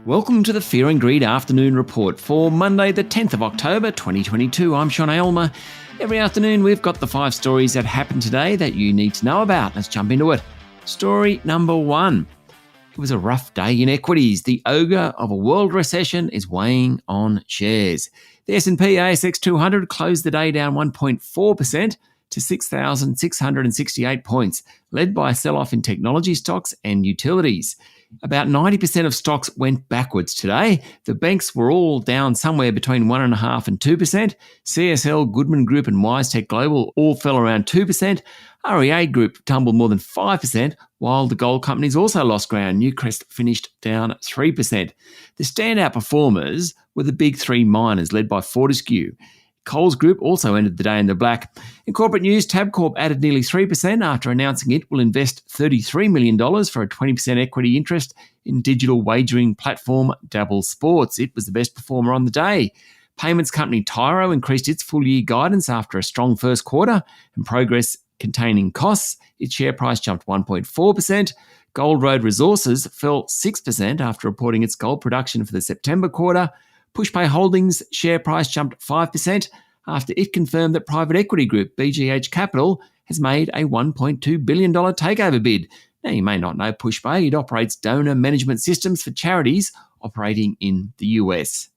Welcome to the Fear and Greed Afternoon Report for Monday the 10th of October 2022. I'm Sean Aylmer. Every afternoon we've got the 5 stories that happened today that you need to know about. Let's jump into it. Story number 1. It was a rough day in equities. The ogre of a world recession is weighing on shares. The S&P ASX 200 closed the day down 1.4% to 6,668 points, led by a sell-off in technology stocks and utilities. About 90% of stocks went backwards today. The banks were all down somewhere between 1.5% and 2%. CSL, Goodman Group and WiseTech Global all fell around 2%. REA Group tumbled more than 5%, while the gold companies also lost ground. Newcrest finished down 3%. The standout performers were the big 3 miners, led by Fortescue. Coles Group also ended the day in the black. In corporate news, Tabcorp added nearly 3% after announcing it will invest $33 million for a 20% equity interest in digital wagering platform Dabble Sports. It was the best performer on the day. Payments company Tyro increased its full-year guidance after a strong first quarter and progress containing costs. Its share price jumped 1.4%. Gold Road Resources fell 6% after reporting its gold production for the September quarter. Pushpay Holdings' share price jumped 5% after it confirmed that private equity group BGH Capital has made a $1.2 billion takeover bid. Now, you may not know Pushpay. It operates donor management systems for charities operating in the US.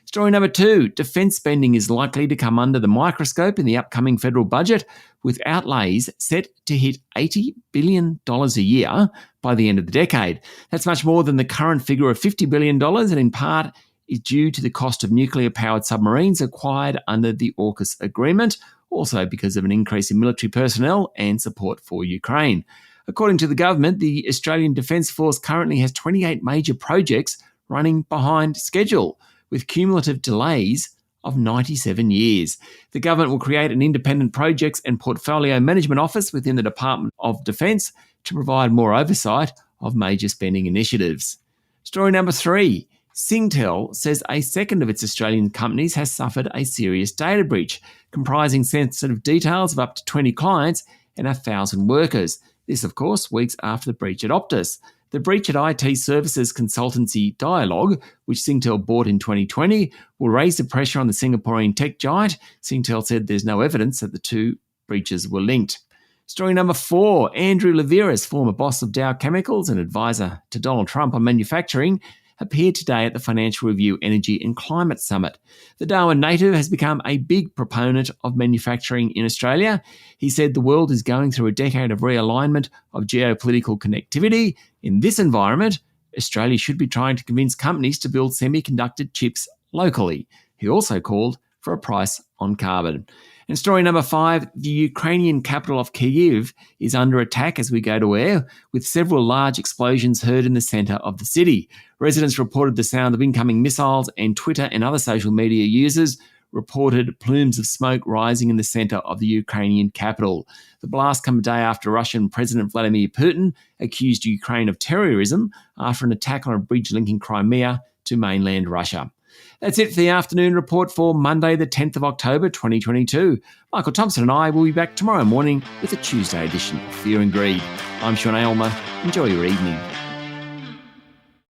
Story number 2, defence spending is likely to come under the microscope in the upcoming federal budget, with outlays set to hit $80 billion a year by the end of the decade. That's much more than the current figure of $50 billion, and in part is due to the cost of nuclear-powered submarines acquired under the AUKUS agreement, also because of an increase in military personnel and support for Ukraine. According to the government, the Australian Defence Force currently has 28 major projects running behind schedule, with cumulative delays of 97 years. The government will create an independent projects and portfolio management office within the Department of Defence to provide more oversight of major spending initiatives. Story number 3. Singtel says a second of its Australian companies has suffered a serious data breach, comprising sensitive details of up to 20 clients and 1,000 workers. This, of course, weeks after the breach at Optus. The breach at IT services consultancy Dialog, which Singtel bought in 2020, will raise the pressure on the Singaporean tech giant. Singtel said there's no evidence that the two breaches were linked. Story number 4. Andrew Liveris, former boss of Dow Chemicals and advisor to Donald Trump on manufacturing, appeared today at the Financial Review Energy and Climate Summit. The Darwin native has become a big proponent of manufacturing in Australia. He said the world is going through a decade of realignment of geopolitical connectivity. In this environment, Australia should be trying to convince companies to build semiconductor chips locally. He also called for a price on carbon. And story number 5, the Ukrainian capital of Kyiv is under attack as we go to air, with several large explosions heard in the centre of the city. Residents reported the sound of incoming missiles, and Twitter and other social media users reported plumes of smoke rising in the centre of the Ukrainian capital. The blast came a day after Russian President Vladimir Putin accused Ukraine of terrorism after an attack on a bridge linking Crimea to mainland Russia. That's it for the afternoon report for Monday, the 10th of October, 2022. Michael Thompson and I will be back tomorrow morning with a Tuesday edition of Fear and Greed. I'm Sean Aylmer. Enjoy your evening.